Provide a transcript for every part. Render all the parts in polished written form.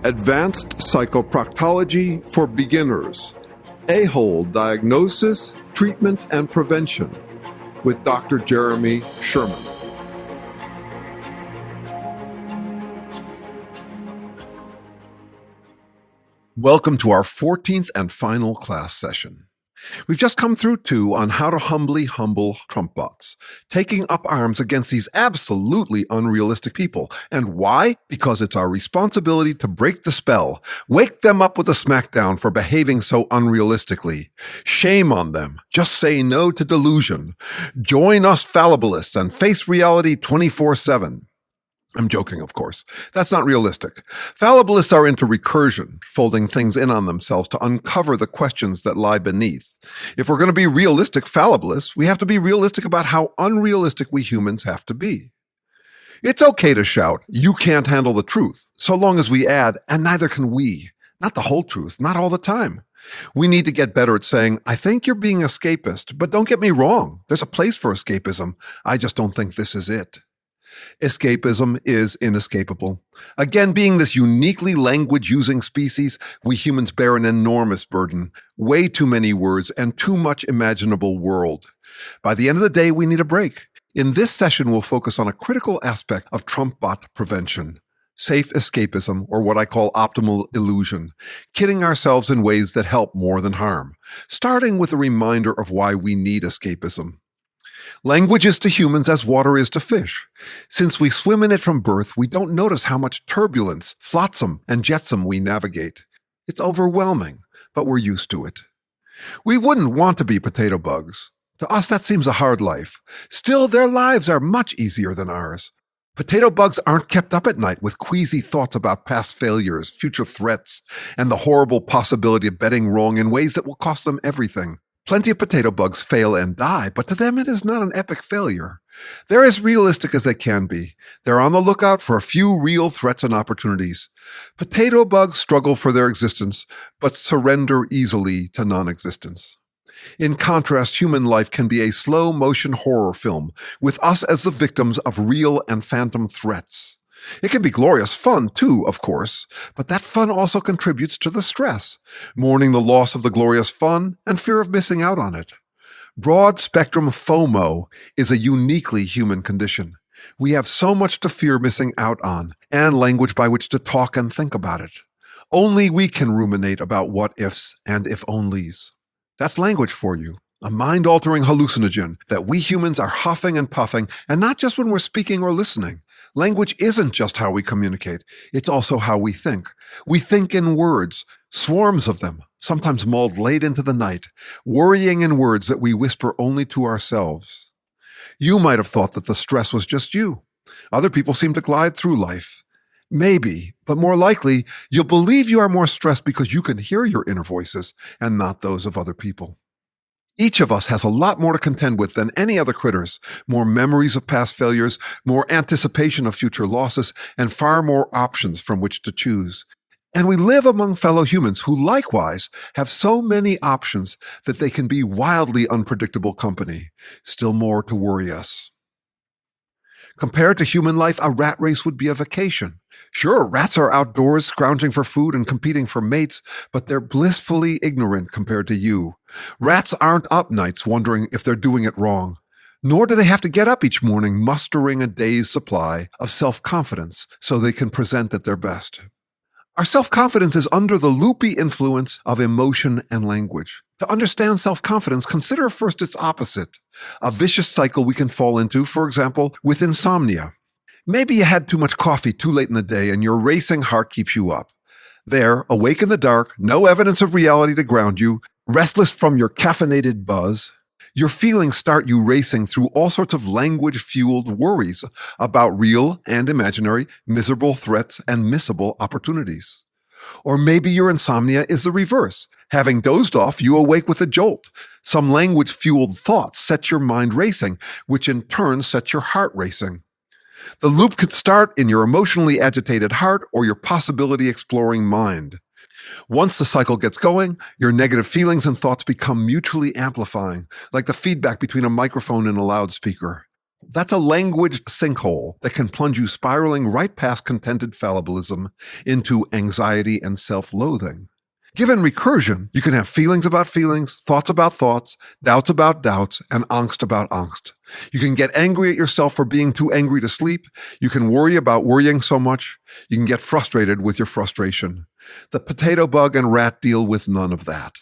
Advanced Psychoproctology for Beginners, A-hole Diagnosis, Treatment, and Prevention with Dr. Jeremy Sherman. Welcome to our 14th and final class session. We've just come through 2 on how to humbly humble Trump bots, taking up arms against these absolutely unrealistic people. And why? Because it's our responsibility to break the spell, wake them up with a smackdown for behaving so unrealistically. Shame on them. Just say no to delusion. Join us fallibilists and face reality 24/7. I'm joking, of course. That's not realistic. Fallibilists are into recursion, folding things in on themselves to uncover the questions that lie beneath. If we're going to be realistic fallibilists, we have to be realistic about how unrealistic we humans have to be. It's okay to shout, "You can't handle the truth," so long as we add, "and neither can we." Not the whole truth, not all the time. We need to get better at saying, "I think you're being escapist, but don't get me wrong. There's a place for escapism. I just don't think this is it." Escapism is inescapable. Again, being this uniquely language-using species, we humans bear an enormous burden, way too many words, and too much imaginable world. By the end of the day, we need a break. In this session, we'll focus on a critical aspect of Trump bot prevention, safe escapism, or what I call optimal illusion, kidding ourselves in ways that help more than harm, starting with a reminder of why we need escapism. Language is to humans as water is to fish. Since we swim in it from birth, we don't notice how much turbulence, flotsam, and jetsam we navigate. It's overwhelming, but we're used to it. We wouldn't want to be potato bugs. To us, that seems a hard life. Still, their lives are much easier than ours. Potato bugs aren't kept up at night with queasy thoughts about past failures, future threats, and the horrible possibility of betting wrong in ways that will cost them everything. Plenty of potato bugs fail and die, but to them it is not an epic failure. They're as realistic as they can be. They're on the lookout for a few real threats and opportunities. Potato bugs struggle for their existence, but surrender easily to non-existence. In contrast, human life can be a slow-motion horror film, with us as the victims of real and phantom threats. It can be glorious fun, too, of course, but that fun also contributes to the stress, mourning the loss of the glorious fun and fear of missing out on it. Broad-spectrum FOMO is a uniquely human condition. We have so much to fear missing out on, and language by which to talk and think about it. Only we can ruminate about what-ifs and if-onlys. That's language for you. A mind-altering hallucinogen that we humans are huffing and puffing, and not just when we're speaking or listening. Language isn't just how we communicate, it's also how we think. We think in words, swarms of them, sometimes mulled late into the night, worrying in words that we whisper only to ourselves. You might have thought that the stress was just you. Other people seem to glide through life. Maybe, but more likely, you'll believe you are more stressed because you can hear your inner voices and not those of other people. Each of us has a lot more to contend with than any other critters, more memories of past failures, more anticipation of future losses, and far more options from which to choose. And we live among fellow humans who likewise have so many options that they can be wildly unpredictable company, still more to worry us. Compared to human life, a rat race would be a vacation. Sure, rats are outdoors scrounging for food and competing for mates, but they're blissfully ignorant compared to you. Rats aren't up nights wondering if they're doing it wrong, nor do they have to get up each morning mustering a day's supply of self-confidence so they can present at their best. Our self-confidence is under the loopy influence of emotion and language. To understand self-confidence, consider first its opposite, a vicious cycle we can fall into, for example, with insomnia. Maybe you had too much coffee too late in the day and your racing heart keeps you up. There, awake in the dark, no evidence of reality to ground you, restless from your caffeinated buzz, your feelings start you racing through all sorts of language-fueled worries about real and imaginary miserable threats and missable opportunities. Or maybe your insomnia is the reverse. Having dozed off, you awake with a jolt. Some language-fueled thoughts set your mind racing, which in turn sets your heart racing. The loop could start in your emotionally agitated heart or your possibility-exploring mind. Once the cycle gets going, your negative feelings and thoughts become mutually amplifying, like the feedback between a microphone and a loudspeaker. That's a language sinkhole that can plunge you spiraling right past contented fallibilism into anxiety and self-loathing. Given recursion, you can have feelings about feelings, thoughts about thoughts, doubts about doubts, and angst about angst. You can get angry at yourself for being too angry to sleep. You can worry about worrying so much. You can get frustrated with your frustration. The potato bug and rat deal with none of that.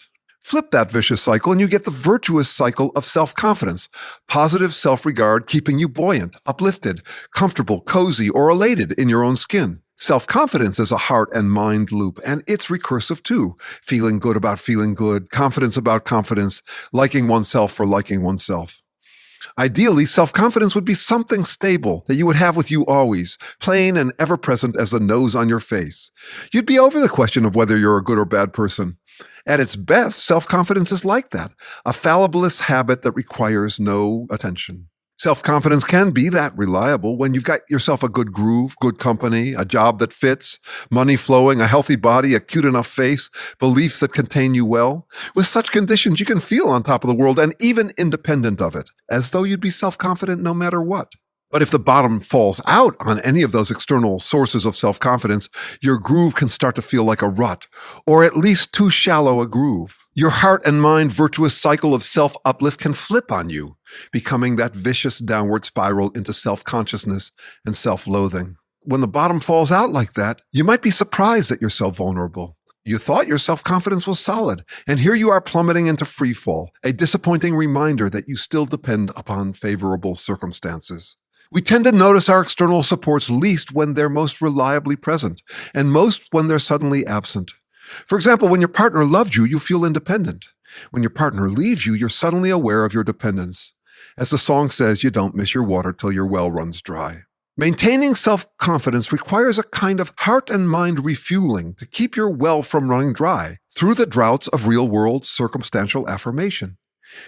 Flip that vicious cycle and you get the virtuous cycle of self-confidence, positive self-regard keeping you buoyant, uplifted, comfortable, cozy, or elated in your own skin. Self-confidence is a heart and mind loop, and it's recursive too. Feeling good about feeling good, confidence about confidence, liking oneself for liking oneself. Ideally, self-confidence would be something stable that you would have with you always, plain and ever-present as the nose on your face. You'd be over the question of whether you're a good or bad person. At its best, self-confidence is like that, a fallibilist habit that requires no attention. Self-confidence can be that reliable when you've got yourself a good groove, good company, a job that fits, money flowing, a healthy body, a cute enough face, beliefs that contain you well. With such conditions, you can feel on top of the world and even independent of it, as though you'd be self-confident no matter what. But if the bottom falls out on any of those external sources of self-confidence, your groove can start to feel like a rut, or at least too shallow a groove. Your heart and mind virtuous cycle of self-uplift can flip on you, becoming that vicious downward spiral into self-consciousness and self-loathing. When the bottom falls out like that, you might be surprised that you're so vulnerable. You thought your self-confidence was solid, and here you are plummeting into freefall, a disappointing reminder that you still depend upon favorable circumstances. We tend to notice our external supports least when they're most reliably present, and most when they're suddenly absent. For example, when your partner loved you, you feel independent. When your partner leaves you, you're suddenly aware of your dependence. As the song says, you don't miss your water till your well runs dry. Maintaining self-confidence requires a kind of heart and mind refueling to keep your well from running dry through the droughts of real-world circumstantial affirmation.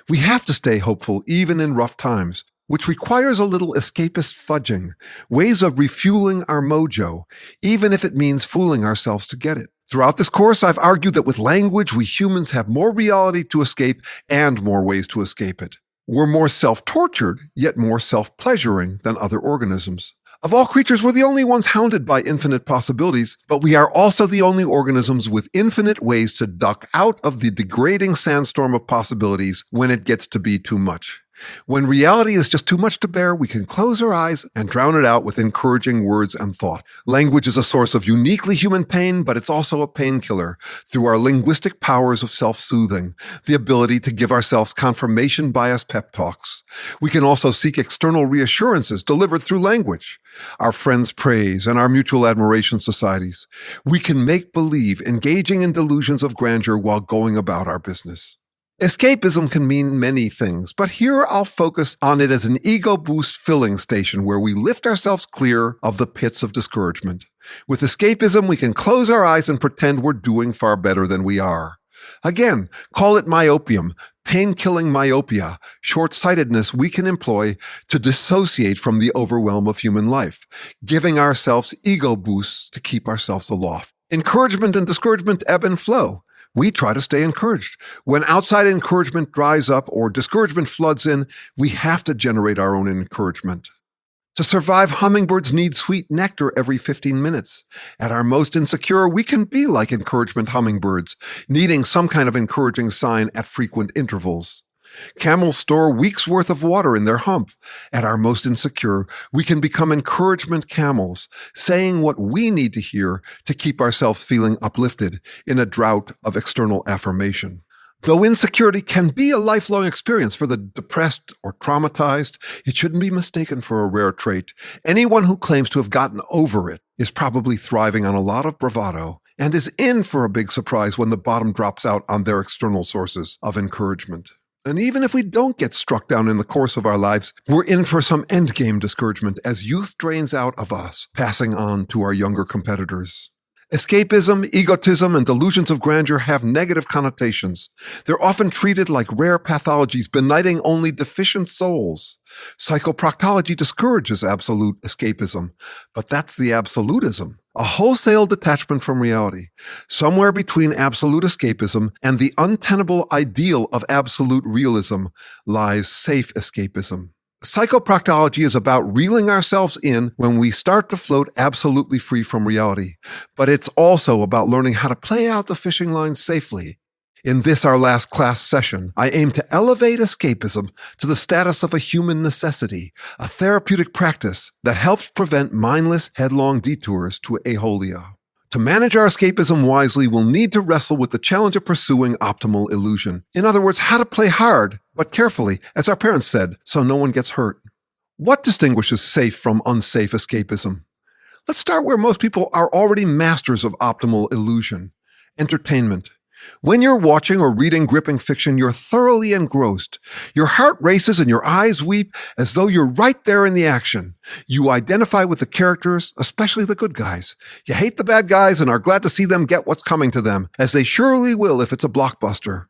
We have to stay hopeful even in rough times, which requires a little escapist fudging, ways of refueling our mojo, even if it means fooling ourselves to get it. Throughout this course, I've argued that with language, we humans have more reality to escape and more ways to escape it. We're more self-tortured, yet more self-pleasuring than other organisms. Of all creatures, we're the only ones hounded by infinite possibilities, but we are also the only organisms with infinite ways to duck out of the degrading sandstorm of possibilities when it gets to be too much. When reality is just too much to bear, we can close our eyes and drown it out with encouraging words and thought. Language is a source of uniquely human pain, but it's also a painkiller through our linguistic powers of self-soothing, the ability to give ourselves confirmation bias pep talks. We can also seek external reassurances delivered through language, our friends' praise, and our mutual admiration societies. We can make believe, engaging in delusions of grandeur while going about our business. Escapism can mean many things, but here I'll focus on it as an ego boost filling station where we lift ourselves clear of the pits of discouragement. With escapism, we can close our eyes and pretend we're doing far better than we are. Again, call it myopium, pain-killing myopia, short-sightedness we can employ to dissociate from the overwhelm of human life, giving ourselves ego boosts to keep ourselves aloft. Encouragement and discouragement ebb and flow. We try to stay encouraged. When outside encouragement dries up or discouragement floods in, we have to generate our own encouragement. To survive, hummingbirds need sweet nectar every 15 minutes. At our most insecure, we can be like encouragement hummingbirds, needing some kind of encouraging sign at frequent intervals. Camels store weeks' worth of water in their hump. At our most insecure, we can become encouragement camels, saying what we need to hear to keep ourselves feeling uplifted in a drought of external affirmation. Though insecurity can be a lifelong experience for the depressed or traumatized, it shouldn't be mistaken for a rare trait. Anyone who claims to have gotten over it is probably thriving on a lot of bravado and is in for a big surprise when the bottom drops out on their external sources of encouragement. And even if we don't get struck down in the course of our lives, we're in for some endgame discouragement as youth drains out of us, passing on to our younger competitors. Escapism, egotism, and delusions of grandeur have negative connotations. They're often treated like rare pathologies, benighting only deficient souls. Psychoproctology discourages absolute escapism, but that's the absolutism, a wholesale detachment from reality. Somewhere between absolute escapism and the untenable ideal of absolute realism lies safe escapism. Psychoproctology is about reeling ourselves in when we start to float absolutely free from reality, but it's also about learning how to play out the fishing line safely. In this, our last class session, I aim to elevate escapism to the status of a human necessity, a therapeutic practice that helps prevent mindless, headlong detours to aholia. To manage our escapism wisely, we'll need to wrestle with the challenge of pursuing optimal illusion. In other words, how to play hard, but carefully, as our parents said, so no one gets hurt. What distinguishes safe from unsafe escapism? Let's start where most people are already masters of optimal illusion: entertainment. When you're watching or reading gripping fiction, you're thoroughly engrossed. Your heart races and your eyes weep as though you're right there in the action. You identify with the characters, especially the good guys. You hate the bad guys and are glad to see them get what's coming to them, as they surely will if it's a blockbuster.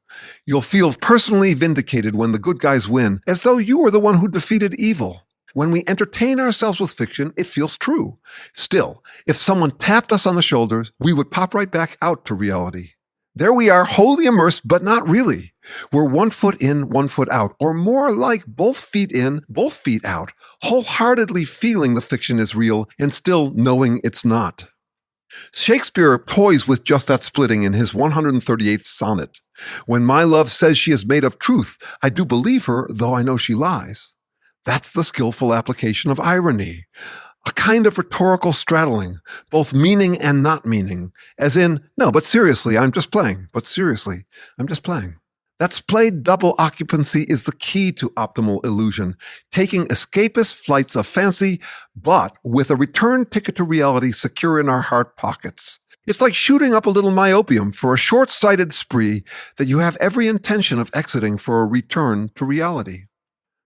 You'll feel personally vindicated when the good guys win, as though you were the one who defeated evil. When we entertain ourselves with fiction, it feels true. Still, if someone tapped us on the shoulders, we would pop right back out to reality. There we are, wholly immersed, but not really. We're 1 foot in, 1 foot out, or more like both feet in, both feet out, wholeheartedly feeling the fiction is real and still knowing it's not. Shakespeare toys with just that splitting in his 138th sonnet. When my love says she is made of truth, I do believe her, though I know she lies. That's the skillful application of irony. A kind of rhetorical straddling, both meaning and not meaning, as in, no, but seriously, I'm just playing, but seriously, I'm just playing. That splayed double occupancy is the key to optimal illusion, taking escapist flights of fancy, but with a return ticket to reality secure in our heart pockets. It's like shooting up a little myopium for a short-sighted spree that you have every intention of exiting for a return to reality.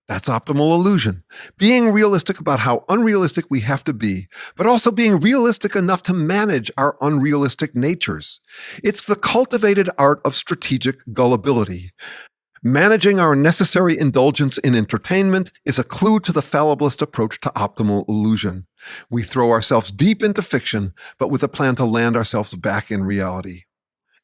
That's optimal illusion, being realistic about how unrealistic we have to be, but also being realistic enough to manage our unrealistic natures. It's the cultivated art of strategic gullibility. Managing our necessary indulgence in entertainment is a clue to the fallibilist approach to optimal illusion. We throw ourselves deep into fiction, but with a plan to land ourselves back in reality.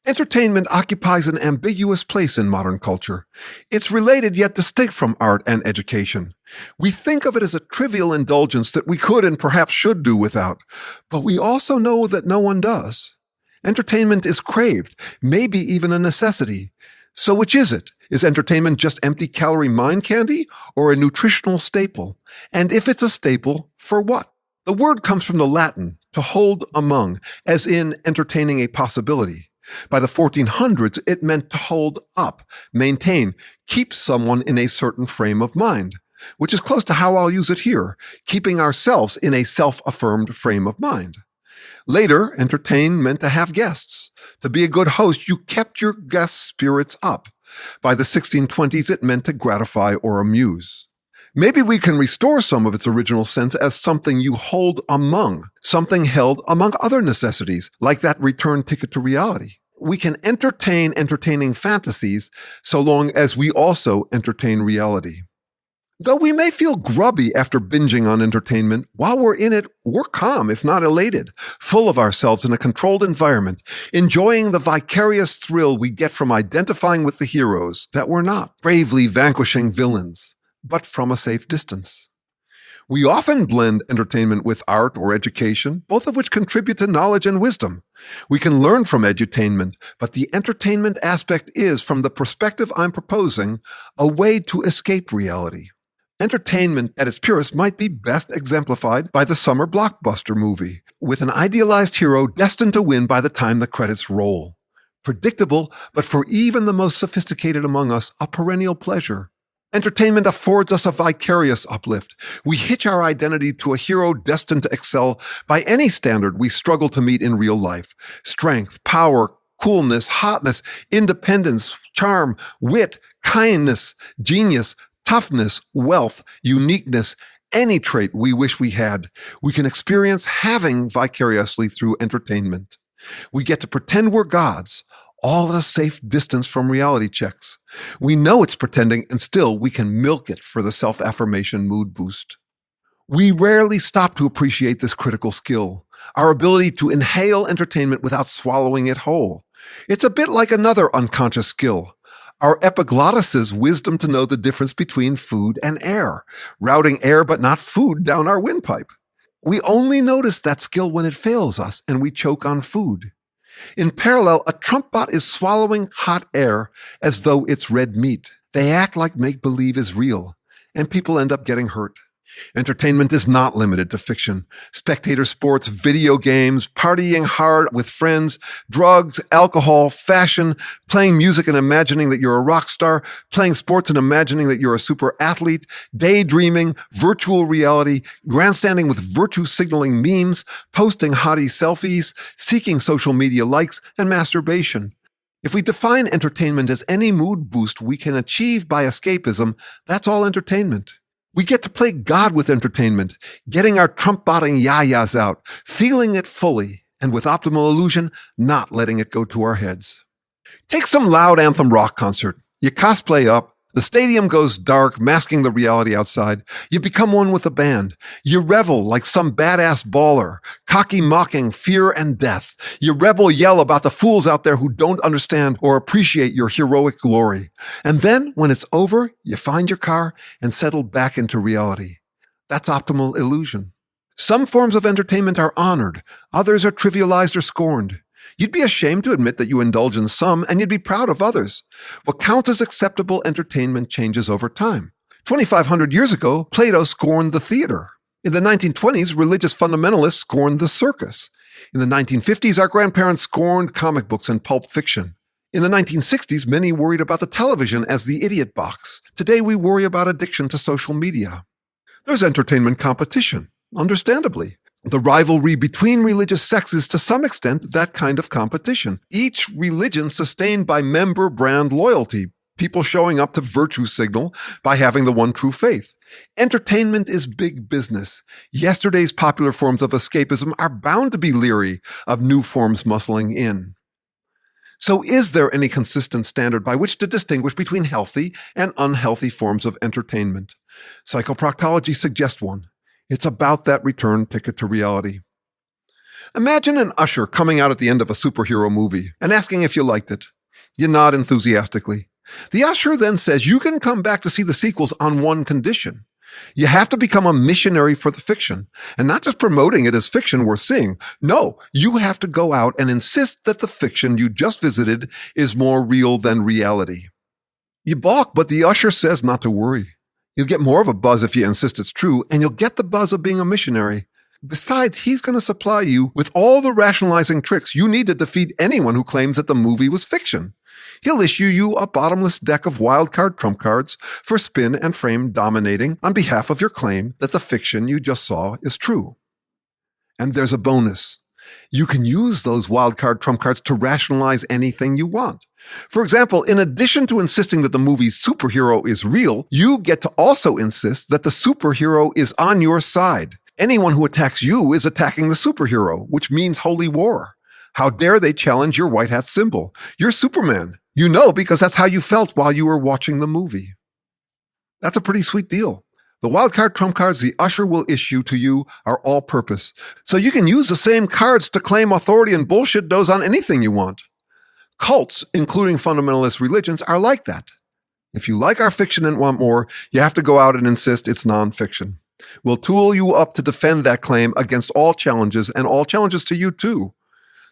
Entertainment occupies an ambiguous place in modern culture. It's related yet distinct from art and education. We think of it as a trivial indulgence that we could and perhaps should do without, but we also know that no one does. Entertainment is craved, maybe even a necessity. So which is it? Is entertainment just empty-calorie mind candy or a nutritional staple? And if it's a staple, for what? The word comes from the Latin, to hold among, as in entertaining a possibility. By the 1400s, it meant to hold up, maintain, keep someone in a certain frame of mind, which is close to how I'll use it here, keeping ourselves in a self-affirmed frame of mind. Later, entertain meant to have guests. To be a good host, you kept your guests' spirits up. By the 1620s, it meant to gratify or amuse. Maybe we can restore some of its original sense as something you hold among, something held among other necessities, like that return ticket to reality. We can entertain entertaining fantasies so long as we also entertain reality. Though we may feel grubby after binging on entertainment, while we're in it, we're calm, if not elated, full of ourselves in a controlled environment, enjoying the vicarious thrill we get from identifying with the heroes that we're not, bravely vanquishing villains, but from a safe distance. We often blend entertainment with art or education, both of which contribute to knowledge and wisdom. We can learn from edutainment, but the entertainment aspect is, from the perspective I'm proposing, a way to escape reality. Entertainment at its purest might be best exemplified by the summer blockbuster movie, with an idealized hero destined to win by the time the credits roll. Predictable, but for even the most sophisticated among us, a perennial pleasure. Entertainment affords us a vicarious uplift. We hitch our identity to a hero destined to excel by any standard we struggle to meet in real life. Strength, power, coolness, hotness, independence, charm, wit, kindness, genius, toughness, wealth, uniqueness, any trait we wish we had, we can experience having vicariously through entertainment. We get to pretend we're gods, all at a safe distance from reality checks. We know it's pretending, and still we can milk it for the self-affirmation mood boost. We rarely stop to appreciate this critical skill, our ability to inhale entertainment without swallowing it whole. It's a bit like another unconscious skill, Our epiglottis's wisdom to know the difference between food and air, routing air but not food down our windpipe. We only notice that skill when it fails us and we choke on food. In parallel, a Trump bot is swallowing hot air as though it's red meat. They act like make-believe is real, and people end up getting hurt. Entertainment is not limited to fiction. Spectator sports, video games, partying hard with friends, drugs, alcohol, fashion, playing music and imagining that you're a rock star, playing sports and imagining that you're a super athlete, daydreaming, virtual reality, grandstanding with virtue signaling memes, posting hottie selfies, seeking social media likes, and masturbation. If we define entertainment as any mood boost we can achieve by escapism, that's all entertainment. We get to play God with entertainment, getting our Trump-botting yayas out, feeling it fully, and with optimal illusion, not letting it go to our heads. Take some loud anthem rock concert. You cosplay up. The stadium goes dark, masking the reality outside. You become one with the band. You revel like some badass baller, cocky mocking fear and death. You rebel yell about the fools out there who don't understand or appreciate your heroic glory. And then, when it's over, you find your car and settle back into reality. That's optimal illusion. Some forms of entertainment are honored. Others are trivialized or scorned. You'd be ashamed to admit that you indulge in some, and you'd be proud of others. What counts as acceptable entertainment changes over time. 2,500 years ago, Plato scorned the theater. In the 1920s, religious fundamentalists scorned the circus. In the 1950s, our grandparents scorned comic books and pulp fiction. In the 1960s, many worried about the television as the idiot box. Today, we worry about addiction to social media. There's entertainment competition, understandably. The rivalry between religious sects is to some extent that kind of competition. Each religion sustained by member brand loyalty, people showing up to virtue signal by having the one true faith. Entertainment is big business. Yesterday's popular forms of escapism are bound to be leery of new forms muscling in. So is there any consistent standard by which to distinguish between healthy and unhealthy forms of entertainment? Psychoproctology suggests one. It's about that return ticket to reality. Imagine an usher coming out at the end of a superhero movie and asking if you liked it. You nod enthusiastically. The usher then says you can come back to see the sequels on one condition. You have to become a missionary for the fiction, and not just promoting it as fiction worth seeing. No, you have to go out and insist that the fiction you just visited is more real than reality. You balk, but the usher says not to worry. You'll get more of a buzz if you insist it's true, and you'll get the buzz of being a missionary. Besides, he's going to supply you with all the rationalizing tricks you need to defeat anyone who claims that the movie was fiction. He'll issue you a bottomless deck of wildcard trump cards for spin and frame dominating on behalf of your claim that the fiction you just saw is true. And there's a bonus. You can use those wildcard trump cards to rationalize anything you want. For example, in addition to insisting that the movie's superhero is real, you get to also insist that the superhero is on your side. Anyone who attacks you is attacking the superhero, which means holy war. How dare they challenge your white hat symbol? You're Superman. You know because that's how you felt while you were watching the movie. That's a pretty sweet deal. The wildcard trump cards the usher will issue to you are all-purpose, so you can use the same cards to claim authority and bullshit those on anything you want. Cults, including fundamentalist religions, are like that. If you like our fiction and want more, you have to go out and insist it's nonfiction. We'll tool you up to defend that claim against all challenges, and all challenges to you too.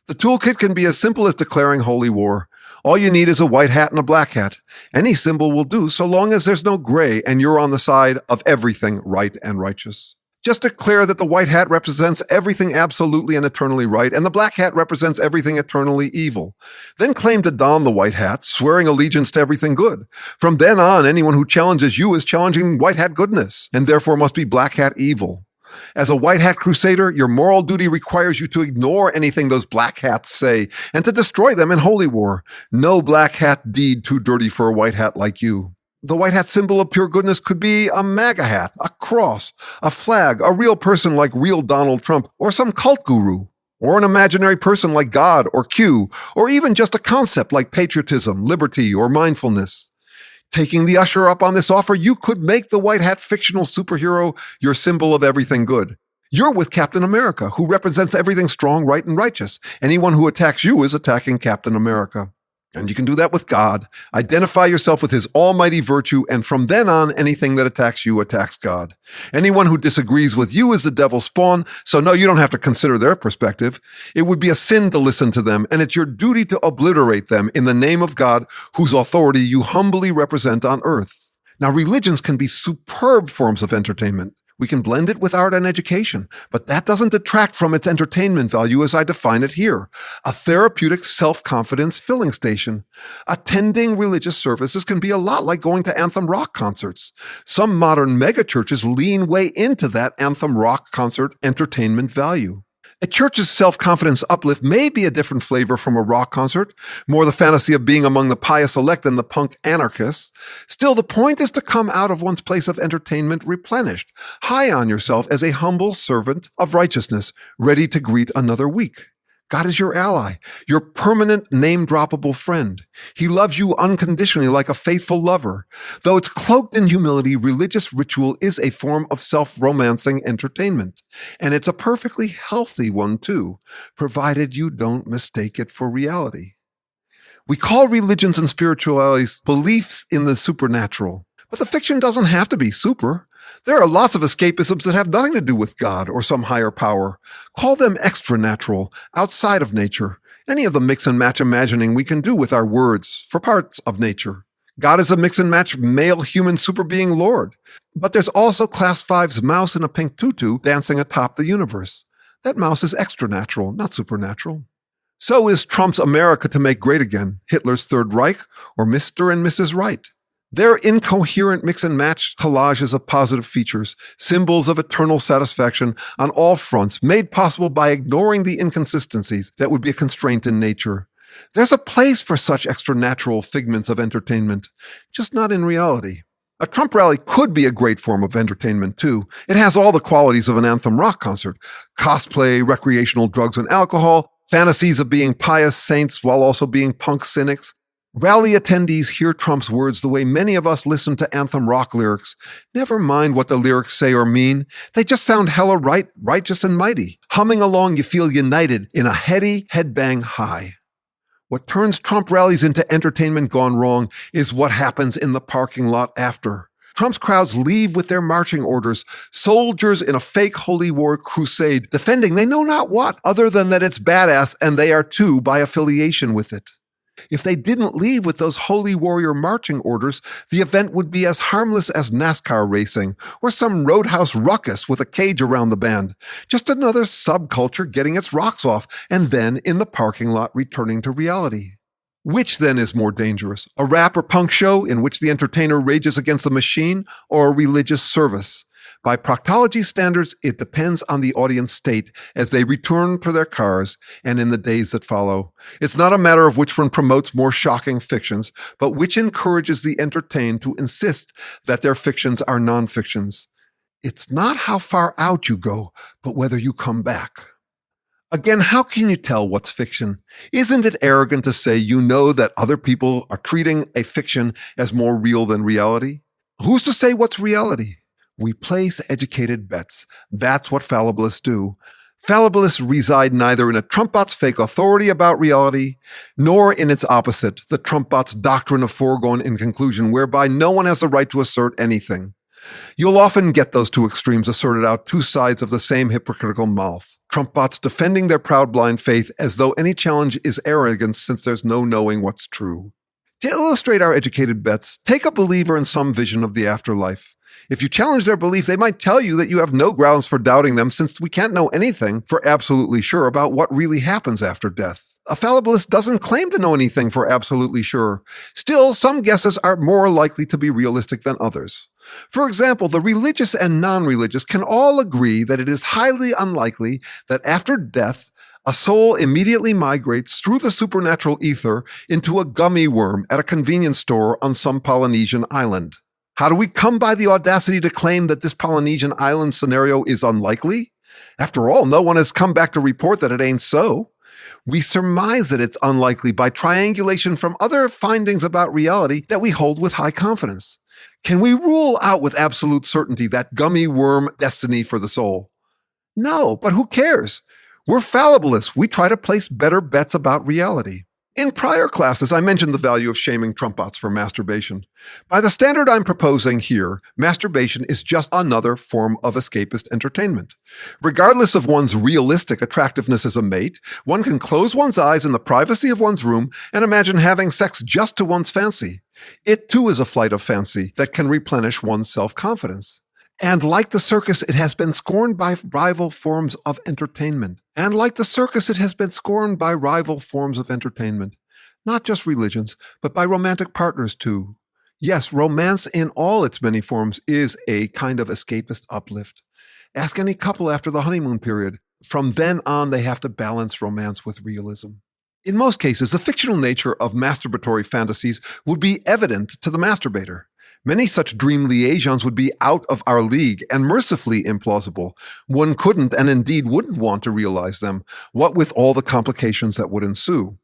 The toolkit can be as simple as declaring holy war. All you need is a white hat and a black hat. Any symbol will do so long as there's no gray and you're on the side of everything right and righteous. Just declare that the white hat represents everything absolutely and eternally right, and the black hat represents everything eternally evil. Then claim to don the white hat, swearing allegiance to everything good. From then on, anyone who challenges you is challenging white hat goodness, and therefore must be black hat evil. As a white hat crusader, your moral duty requires you to ignore anything those black hats say, and to destroy them in holy war. No black hat deed too dirty for a white hat like you. The white hat symbol of pure goodness could be a MAGA hat, a cross, a flag, a real person like real Donald Trump, or some cult guru, or an imaginary person like God or Q, or even just a concept like patriotism, liberty, or mindfulness. Taking the usher up on this offer, you could make the white hat fictional superhero your symbol of everything good. You're with Captain America, who represents everything strong, right, and righteous. Anyone who attacks you is attacking Captain America. And you can do that with God. Identify yourself with his almighty virtue, and from then on, anything that attacks you attacks God. Anyone who disagrees with you is the devil's spawn, so no, you don't have to consider their perspective. It would be a sin to listen to them, and it's your duty to obliterate them in the name of God, whose authority you humbly represent on earth. Now, religions can be superb forms of entertainment. We can blend it with art and education, but that doesn't detract from its entertainment value as I define it here. A therapeutic self-confidence filling station. Attending religious services can be a lot like going to anthem rock concerts. Some modern megachurches lean way into that anthem rock concert entertainment value. A church's self-confidence uplift may be a different flavor from a rock concert, more the fantasy of being among the pious elect than the punk anarchists. Still, the point is to come out of one's place of entertainment replenished, high on yourself as a humble servant of righteousness, ready to greet another week. God is your ally, your permanent name-droppable friend. He loves you unconditionally like a faithful lover. Though it's cloaked in humility, religious ritual is a form of self-romancing entertainment. And it's a perfectly healthy one, too, provided you don't mistake it for reality. We call religions and spiritualities beliefs in the supernatural. But the fiction doesn't have to be super. There are lots of escapisms that have nothing to do with God or some higher power. Call them extra-natural, outside of nature. Any of the mix and match imagining we can do with our words for parts of nature. God is a mix and match male human superbeing lord. But there's also Class 5's mouse in a pink tutu dancing atop the universe. That mouse is extra-natural, not supernatural. So is Trump's America to Make Great Again, Hitler's Third Reich, or Mr. and Mrs. Right. They're incoherent mix-and-match collages of positive features, symbols of eternal satisfaction on all fronts, made possible by ignoring the inconsistencies that would be a constraint in nature. There's a place for such extra-natural figments of entertainment, just not in reality. A Trump rally could be a great form of entertainment, too. It has all the qualities of an anthem rock concert: cosplay, recreational drugs and alcohol, fantasies of being pious saints while also being punk cynics. Rally attendees hear Trump's words the way many of us listen to anthem rock lyrics. Never mind what the lyrics say or mean. They just sound hella right, righteous and mighty. Humming along, you feel united in a heady headbang high. What turns Trump rallies into entertainment gone wrong is what happens in the parking lot after. Trump's crowds leave with their marching orders, soldiers in a fake holy war crusade, defending they know not what, other than that it's badass and they are too by affiliation with it. If they didn't leave with those holy warrior marching orders, the event would be as harmless as NASCAR racing or some roadhouse ruckus with a cage around the band. Just another subculture getting its rocks off and then in the parking lot returning to reality. Which then is more dangerous, a rap or punk show in which the entertainer rages against the machine, or a religious service? By proctology standards, it depends on the audience state as they return to their cars and in the days that follow. It's not a matter of which one promotes more shocking fictions, but which encourages the entertained to insist that their fictions are non-fictions. It's not how far out you go, but whether you come back. Again, how can you tell what's fiction? Isn't it arrogant to say you know that other people are treating a fiction as more real than reality? Who's to say what's reality? We place educated bets. That's what fallibilists do. Fallibilists reside neither in a Trumpbot's fake authority about reality, nor in its opposite, the Trumpbot's doctrine of foregone in conclusion, whereby no one has the right to assert anything. You'll often get those two extremes asserted out, two sides of the same hypocritical mouth. Trumpbots defending their proud blind faith as though any challenge is arrogance since there's no knowing what's true. To illustrate our educated bets, take a believer in some vision of the afterlife. If you challenge their belief, they might tell you that you have no grounds for doubting them since we can't know anything for absolutely sure about what really happens after death. A fallibilist doesn't claim to know anything for absolutely sure. Still, some guesses are more likely to be realistic than others. For example, the religious and non-religious can all agree that it is highly unlikely that after death, a soul immediately migrates through the supernatural ether into a gummy worm at a convenience store on some Polynesian island. How do we come by the audacity to claim that this Polynesian island scenario is unlikely? After all, no one has come back to report that it ain't so. We surmise that it's unlikely by triangulation from other findings about reality that we hold with high confidence. Can we rule out with absolute certainty that gummy worm destiny for the soul? No, but who cares? We're fallibilists. We try to place better bets about reality. In prior classes, I mentioned the value of shaming Trump bots for masturbation. By the standard I'm proposing here, masturbation is just another form of escapist entertainment. Regardless of one's realistic attractiveness as a mate, one can close one's eyes in the privacy of one's room and imagine having sex just to one's fancy. It too is a flight of fancy that can replenish one's self-confidence. And like the circus, it has been scorned by rival forms of entertainment. Not just religions, but by romantic partners too. Yes, romance in all its many forms is a kind of escapist uplift. Ask any couple after the honeymoon period. From then on, they have to balance romance with realism. In most cases, the fictional nature of masturbatory fantasies would be evident to the masturbator. Many such dream liaisons would be out of our league and mercifully implausible. One couldn't and indeed wouldn't want to realize them, what with all the complications that would ensue.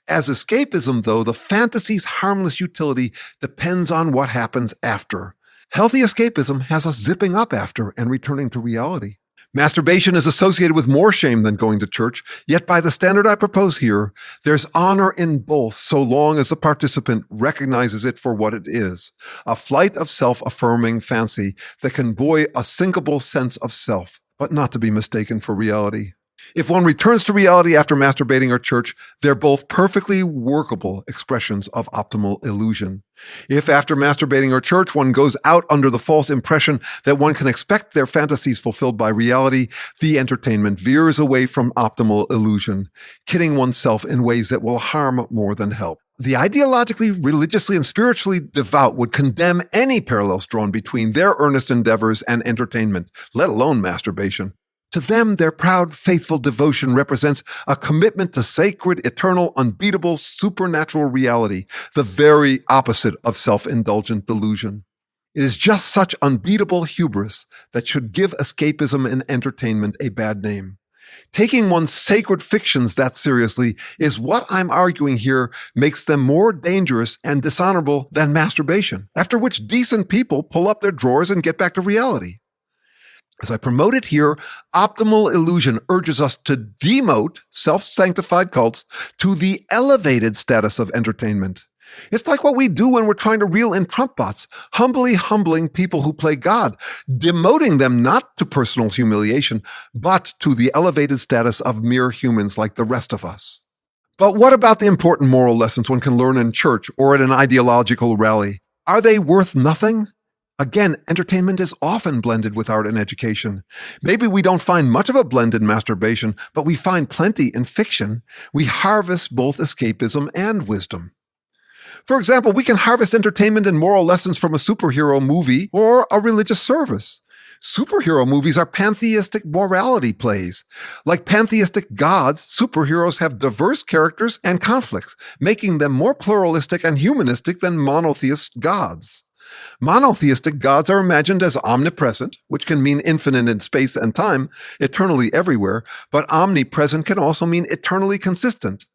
As escapism, though, the fantasy's harmless utility depends on what happens after. Healthy escapism has us zipping up after and returning to reality. Masturbation is associated with more shame than going to church, yet by the standard I propose here, there's honor in both so long as the participant recognizes it for what it is, a flight of self-affirming fancy that can buoy a sinkable sense of self, but not to be mistaken for reality. If one returns to reality after masturbating or church, they're both perfectly workable expressions of optimal illusion. If after masturbating or church, one goes out under the false impression that one can expect their fantasies fulfilled by reality, the entertainment veers away from optimal illusion, kidding oneself in ways that will harm more than help. The ideologically, religiously, and spiritually devout would condemn any parallels drawn between their earnest endeavors and entertainment, let alone masturbation. To them, their proud, faithful devotion represents a commitment to sacred, eternal, unbeatable, supernatural reality, the very opposite of self-indulgent delusion. It is just such unbeatable hubris that should give escapism and entertainment a bad name. Taking one's sacred fictions that seriously is what I'm arguing here makes them more dangerous and dishonorable than masturbation, after which decent people pull up their drawers and get back to reality. As I promote it here, optimal illusion urges us to demote self-sanctified cults to the elevated status of entertainment. It's like what we do when we're trying to reel in Trump bots, humbly humbling people who play God, demoting them not to personal humiliation, but to the elevated status of mere humans like the rest of us. But what about the important moral lessons one can learn in church or at an ideological rally? Are they worth nothing? Again, entertainment is often blended with art and education. Maybe we don't find much of a blend in masturbation, but we find plenty in fiction. We harvest both escapism and wisdom. For example, we can harvest entertainment and moral lessons from a superhero movie or a religious service. Superhero movies are pantheistic morality plays. Like pantheistic gods, superheroes have diverse characters and conflicts, making them more pluralistic and humanistic than monotheist gods. Monotheistic gods are imagined as omnipresent, which can mean infinite in space and time, eternally everywhere, but omnipresent can also mean eternally consistent.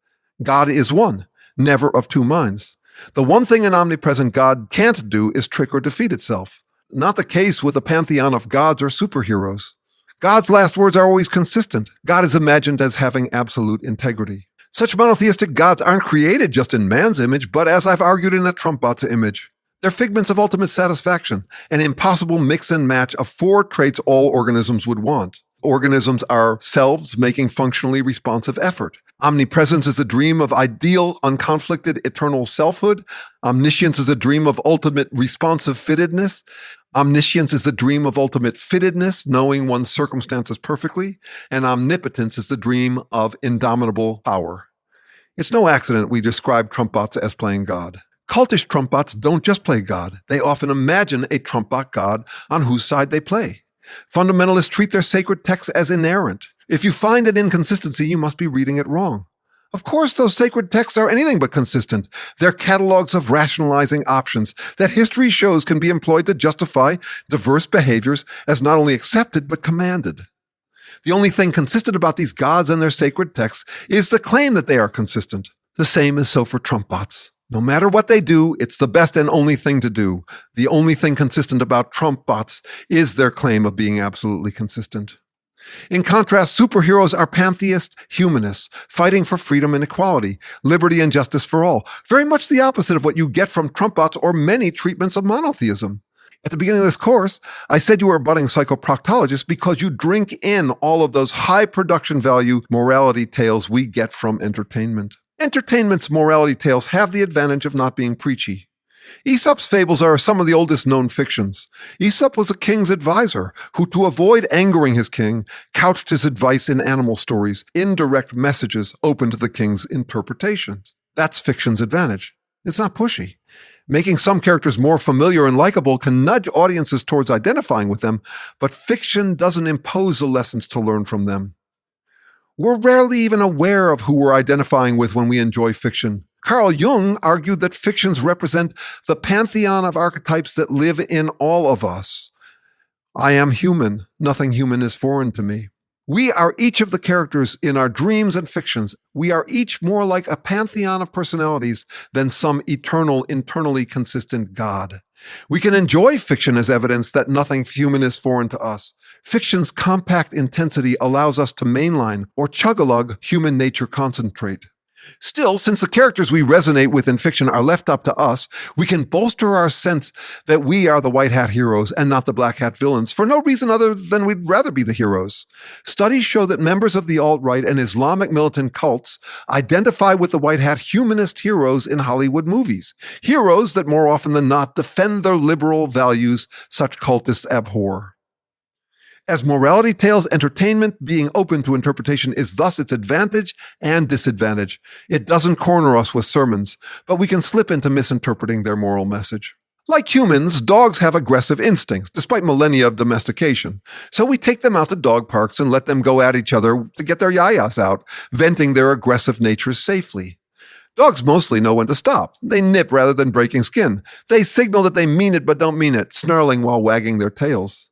God is one, never of two minds. The one thing an omnipresent God can't do is trick or defeat itself. Not the case with a pantheon of gods or superheroes. God's last words are always consistent. God is imagined as having absolute integrity. Such monotheistic gods aren't created just in man's image, but as I've argued in a Trump bot's image. They're figments of ultimate satisfaction, an impossible mix and match of four traits all organisms would want. Organisms are selves making functionally responsive effort. Omnipresence is a dream of ideal, unconflicted, eternal selfhood. Omniscience is a dream of ultimate responsive fittedness. Omniscience is the dream of ultimate fittedness, knowing one's circumstances perfectly. And omnipotence is the dream of indomitable power. It's no accident we describe Trump bots as playing God. Cultish Trump bots don't just play God. They often imagine a Trump bot God on whose side they play. Fundamentalists treat their sacred texts as inerrant. If you find an inconsistency, you must be reading it wrong. Of course, those sacred texts are anything but consistent. They're catalogs of rationalizing options that history shows can be employed to justify diverse behaviors as not only accepted but commanded. The only thing consistent about these gods and their sacred texts is the claim that they are consistent. The same is so for Trump bots. No matter what they do, it's the best and only thing to do. The only thing consistent about Trump bots is their claim of being absolutely consistent. In contrast, superheroes are pantheist humanists, fighting for freedom and equality, liberty and justice for all. Very much the opposite of what you get from Trumpbots or many treatments of monotheism. At the beginning of this course, I said you were a budding psychoproctologist because you drink in all of those high production value morality tales we get from entertainment. Entertainment's morality tales have the advantage of not being preachy. Aesop's fables are some of the oldest known fictions. Aesop was a king's advisor who, to avoid angering his king, couched his advice in animal stories, indirect messages open to the king's interpretations. That's fiction's advantage. It's not pushy. Making some characters more familiar and likable can nudge audiences towards identifying with them, but fiction doesn't impose the lessons to learn from them. We're rarely even aware of who we're identifying with when we enjoy fiction. Carl Jung argued that fictions represent the pantheon of archetypes that live in all of us. I am human. Nothing human is foreign to me. We are each of the characters in our dreams and fictions. We are each more like a pantheon of personalities than some eternal, internally consistent God. We can enjoy fiction as evidence that nothing human is foreign to us. Fiction's compact intensity allows us to mainline or chug-a-lug human nature concentrate. Still, since the characters we resonate with in fiction are left up to us, we can bolster our sense that we are the white hat heroes and not the black hat villains for no reason other than we'd rather be the heroes. Studies show that members of the alt-right and Islamic militant cults identify with the white hat humanist heroes in Hollywood movies. Heroes that more often than not defend their liberal values such cultists abhor. As morality tales, entertainment being open to interpretation is thus its advantage and disadvantage. It doesn't corner us with sermons, but we can slip into misinterpreting their moral message. Like humans, dogs have aggressive instincts, despite millennia of domestication. So we take them out to dog parks and let them go at each other to get their yayas out, venting their aggressive natures safely. Dogs mostly know when to stop. They nip rather than breaking skin. They signal that they mean it but don't mean it, snarling while wagging their tails.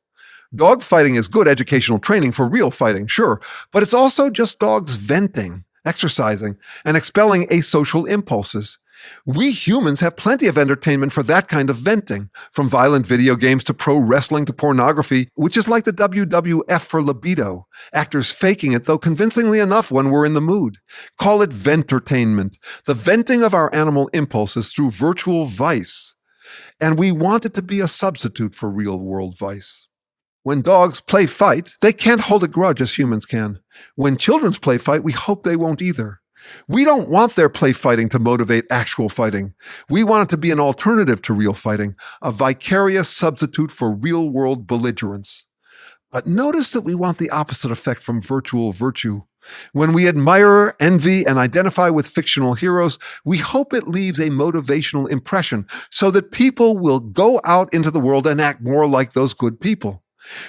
Dog fighting is good educational training for real fighting, sure, but it's also just dogs venting, exercising, and expelling asocial impulses. We humans have plenty of entertainment for that kind of venting, from violent video games to pro wrestling to pornography, which is like the WWF for libido, actors faking it, though convincingly enough when we're in the mood. Call it ventertainment, the venting of our animal impulses through virtual vice. And we want it to be a substitute for real-world vice. When dogs play fight, they can't hold a grudge as humans can. When children play fight, we hope they won't either. We don't want their play fighting to motivate actual fighting. We want it to be an alternative to real fighting, a vicarious substitute for real-world belligerence. But notice that we want the opposite effect from virtual virtue. When we admire, envy, and identify with fictional heroes, we hope it leaves a motivational impression so that people will go out into the world and act more like those good people.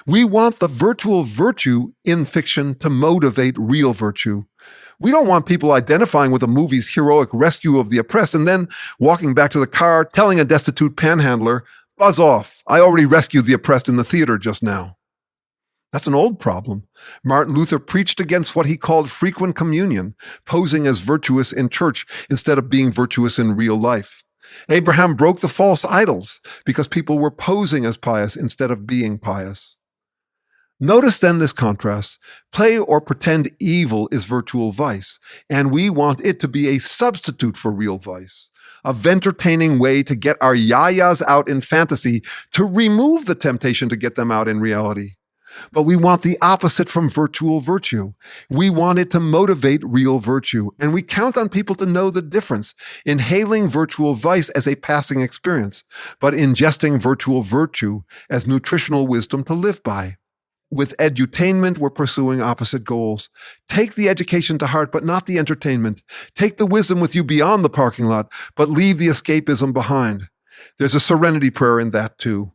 We want the virtual virtue in fiction to motivate real virtue. We don't want people identifying with a movie's heroic rescue of the oppressed and then walking back to the car telling a destitute panhandler, "Buzz off, I already rescued the oppressed in the theater just now." That's an old problem. Martin Luther preached against what he called frequent communion, posing as virtuous in church instead of being virtuous in real life. Abraham broke the false idols because people were posing as pious instead of being pious. Notice then this contrast. Play or pretend evil is virtual vice, and we want it to be a substitute for real vice, a ventertaining way to get our yayas out in fantasy to remove the temptation to get them out in reality. But we want the opposite from virtual virtue. We want it to motivate real virtue, and we count on people to know the difference in hailing virtual vice as a passing experience, but ingesting virtual virtue as nutritional wisdom to live by. With edutainment, we're pursuing opposite goals. Take the education to heart, but not the entertainment. Take the wisdom with you beyond the parking lot, but leave the escapism behind. There's a serenity prayer in that too.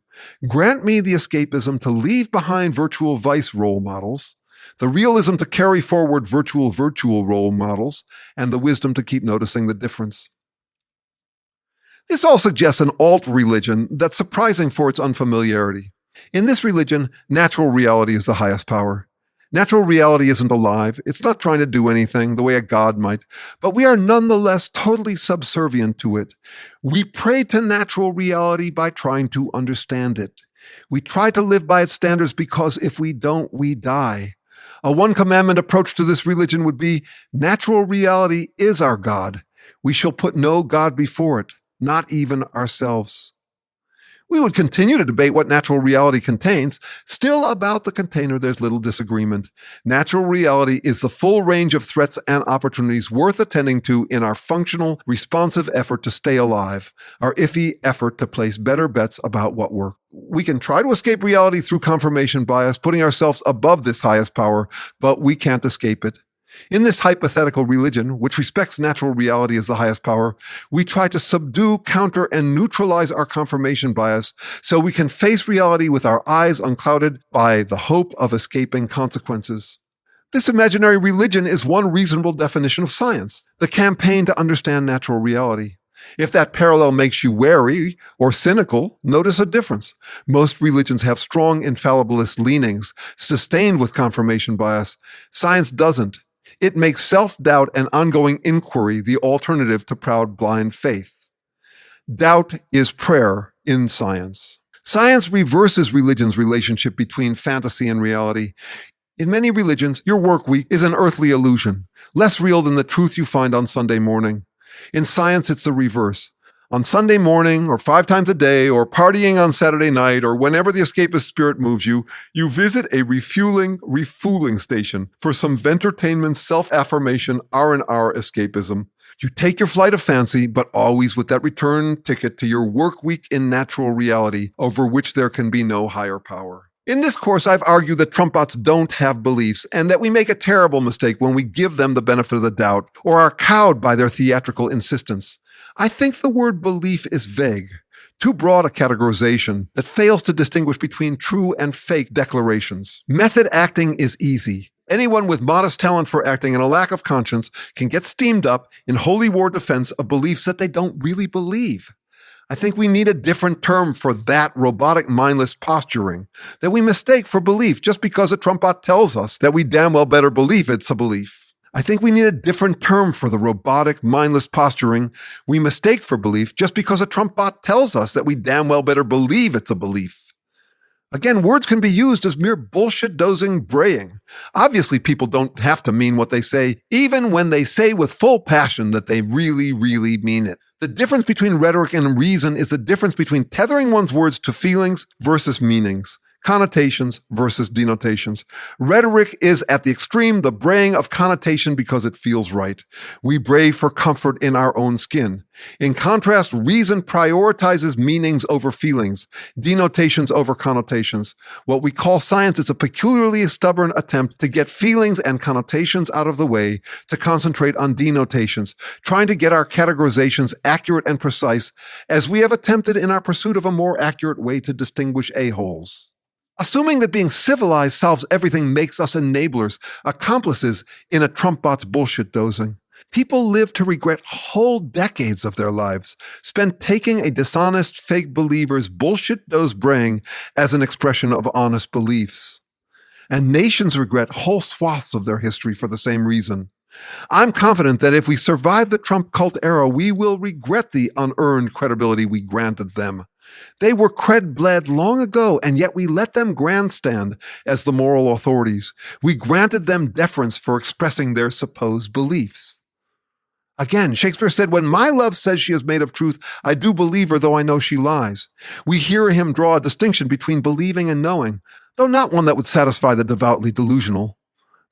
Grant me the escapism to leave behind virtual vice role models, the realism to carry forward virtual role models, and the wisdom to keep noticing the difference. This all suggests an alt-religion that's surprising for its unfamiliarity. In this religion, natural reality is the highest power. Natural reality isn't alive. It's not trying to do anything the way a god might, but we are nonetheless totally subservient to it. We pray to natural reality by trying to understand it. We try to live by its standards because if we don't, we die. A one-commandment approach to this religion would be, natural reality is our God. We shall put no God before it, not even ourselves. We would continue to debate what natural reality contains. Still, about the container, there's little disagreement. Natural reality is the full range of threats and opportunities worth attending to in our functional, responsive effort to stay alive, our iffy effort to place better bets about what works. We can try to escape reality through confirmation bias, putting ourselves above this highest power, but we can't escape it. In this hypothetical religion, which respects natural reality as the highest power, we try to subdue, counter, and neutralize our confirmation bias so we can face reality with our eyes unclouded by the hope of escaping consequences. This imaginary religion is one reasonable definition of science, the campaign to understand natural reality. If that parallel makes you wary or cynical, notice a difference. Most religions have strong infallibilist leanings, sustained with confirmation bias. Science doesn't. It makes self-doubt and ongoing inquiry the alternative to proud blind faith. Doubt is prayer in science. Science reverses religion's relationship between fantasy and reality. In many religions, your work week is an earthly illusion, less real than the truth you find on Sunday morning. In science, it's the reverse. On Sunday morning, or 5 times a day, or partying on Saturday night, or whenever the escapist spirit moves you, you visit a refooling station for some ventertainment, self-affirmation, R&R escapism. You take your flight of fancy, but always with that return ticket to your work week in natural reality, over which there can be no higher power. In this course, I've argued that Trump bots don't have beliefs and that we make a terrible mistake when we give them the benefit of the doubt or are cowed by their theatrical insistence. I think the word belief is vague, too broad a categorization that fails to distinguish between true and fake declarations. Method acting is easy. Anyone with modest talent for acting and a lack of conscience can get steamed up in holy war defense of beliefs that they don't really believe. I think we need a different term for that robotic, mindless posturing that we mistake for belief just because a Trump bot tells us that we damn well better believe it's a belief. I think we need a different term for the robotic, mindless posturing we mistake for belief just because a Trump bot tells us that we damn well better believe it's a belief. Again, words can be used as mere bullshit-dozing braying. Obviously, people don't have to mean what they say, even when they say with full passion that they really, really mean it. The difference between rhetoric and reason is the difference between tethering one's words to feelings versus meanings, connotations versus denotations. Rhetoric is at the extreme the braying of connotation because it feels right. We bray for comfort in our own skin. In contrast, reason prioritizes meanings over feelings, denotations over connotations. What we call science is a peculiarly stubborn attempt to get feelings and connotations out of the way, to concentrate on denotations, trying to get our categorizations accurate and precise, as we have attempted in our pursuit of a more accurate way to distinguish a-holes. Assuming that being civilized solves everything makes us enablers, accomplices in a Trump bot's bullshit dozing. People live to regret whole decades of their lives spent taking a dishonest, fake believer's bullshit doze braying as an expression of honest beliefs. And nations regret whole swaths of their history for the same reason. I'm confident that if we survive the Trump cult era, we will regret the unearned credibility we granted them. They were cred-bled long ago, and yet we let them grandstand as the moral authorities. We granted them deference for expressing their supposed beliefs. Again, Shakespeare said, "When my love says she is made of truth, I do believe her, though I know she lies." We hear him draw a distinction between believing and knowing, though not one that would satisfy the devoutly delusional.